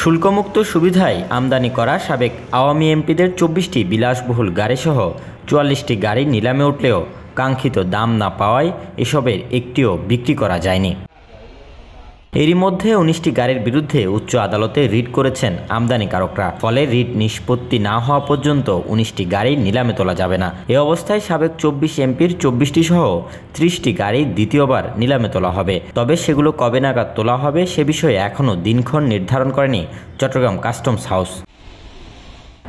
শুল্কমুক্ত সুবিধায় আমদানি করা সাবেক আওয়ামী এমপিদের ২৪টি বিলাসবহুল গাড়িসহ ৪৪টি গাড়ি নিলামে উঠলেও কাঙ্ক্ষিত দাম না পাওয়ায় এসবের একটিও বিক্রি করা যায়নি। এরই মধ্যে ১৯টি গাড়ির বিরুদ্ধে উচ্চ আদালতে রিট করেছেন আমদানিকারকরা। ফলে রিট নিষ্পত্তি না হওয়া পর্যন্ত ১৯টি গাড়ি নিলামে তোলা যাবে না। এ অবস্থায় সাবেক ২৪ এমপির ২৪টি সহ ৩০টি গাড়ি দ্বিতীয়বার নিলামে তোলা হবে। তবে সেগুলো কবে নাগাদ তোলা হবে সে বিষয়ে এখনও দিনক্ষণ নির্ধারণ করেনি Chittagong customs house.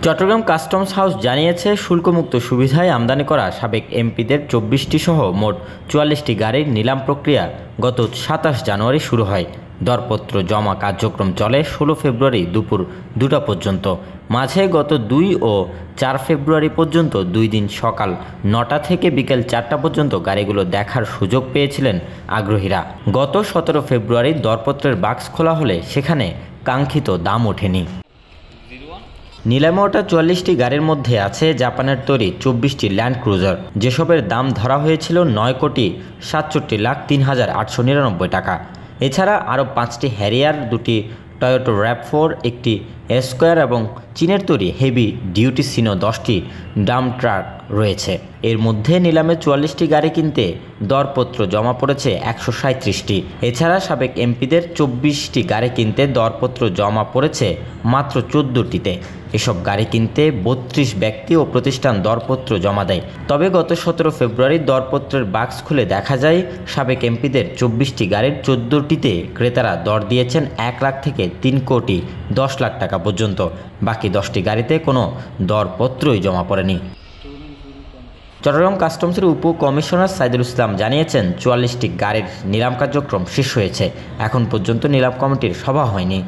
Chittagong customs house জানিয়েছে, শুল্কমুক্ত সুবিধায় আমদানি করা সাবেক এমপিদের ২৪টি সহ মোট ৪৪টি গাড়ির নিলাম প্রক্রিয়া গত ২৭ জানুয়ারি শুরু হয়। দরপত্র জমা কার্যক্রম চলে ১৬ ফেব্রুয়ারি দুপুর ২টা পর্যন্ত। মাঝে গত ২ ও ৪ ফেব্রুয়ারি পর্যন্ত ২ দিন সকাল ৯টা থেকে বিকেল ৪টা পর্যন্ত গাড়িগুলো দেখার সুযোগ পেয়েছিলেন আগ্রহীরা। গত ১৭ ফেব্রুয়ারি দরপত্রের বাক্স খোলা হলে সেখানে কাঙ্ক্ষিত দাম ওঠেনি। নিলামে ওঠা ৪৪টি গাড়ির মধ্যে আছে জাপানের তৈরি ২৪টি ল্যান্ড ক্রুজার, যেসবের দাম ধরা হয়েছিল ৯,৬৭,৩,৮৯৯ টাকা। এছাড়া আরও ৫টি হ্যারিয়ার, ২টি টয়োটা RAV4, একটি স্কোয়ার এবং চীনের তৈরি হেভি ডিউটি সিনো 10টি ডাম্প ট্রাক রয়েছে। এর মধ্যে নিলামে ৪৪টি গাড়ি কিনতে দরপত্র জমা পড়েছে ১৩৭টি। এছাড়া সাবেক এমপিদের ২৪টি গাড়ি কিনতে দরপত্র জমা পড়েছে মাত্র ১৪টিতে। এসব গাড়ি কিনতে ৩২ ব্যক্তি ও প্রতিষ্ঠান দরপত্র জমা দেয়। তবে গত ১৭ ফেব্রুয়ারি দরপত্রের বাক্স খুলে দেখা যায় সাবেক এমপিদের ২৪টি গাড়ির ১৪টিতে ক্রেতারা দর দিয়েছেন ১ লাখ থেকে ৩,১০,০০,০০০ টাকা পর্যন্ত। বাকি 10টি গাড়িতে কোনো দরপত্রই জমা পড়েনি। চট্টগ্রাম কাস্টমসের উপ কমিশনার সাইদুল ইসলাম জানিয়েছেন, ৪৪টি গাড়ির নিলাম কার্যক্রম শেষ হয়েছে। এখন পর্যন্ত নিলাম কমিটির সভা হয়নি।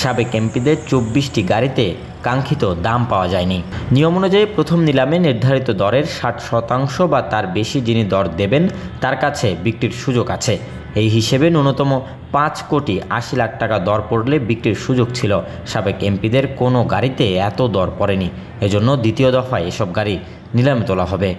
সাবেক এমপিদের ২৪টি গাড়িতে কাঙ্ক্ষিত দাম পাওয়া যায়নি। নিয়ম অনুযায়ী প্রথম নিলামে নির্ধারিত দরের ৬০% বা তার বেশি যিনি দর দেবেন তার কাছে বিক্রির সুযোগ আছে। এই হিসেবে ন্যূনতম ৫,৮০,০০,০০০ টাকা দর পড়লে বিক্রির সুযোগ ছিল। সাবেক এমপিদের কোনো গাড়িতে এত দর পড়েনি। এজন্য দ্বিতীয় দফায় এসব গাড়ি নিলামে তোলা হবে।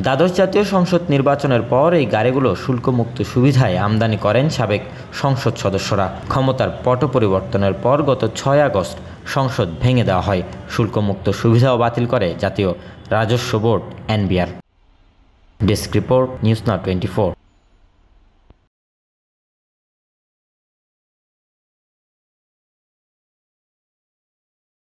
দ্বাদশ জাতীয় সংসদ নির্বাচনের পর এই গাড়িগুলো শুল্কমুক্ত সুবিধায় আমদানি করেন সাবেক সংসদ সদস্যরা। ক্ষমতার পট পরিবর্তনের পর গত ৬ আগস্ট সংসদ ভেঙে দেওয়া হয়। শুল্কমুক্ত সুবিধাও বাতিল করে জাতীয় রাজস্ব board NBR। Desk report, news now 24।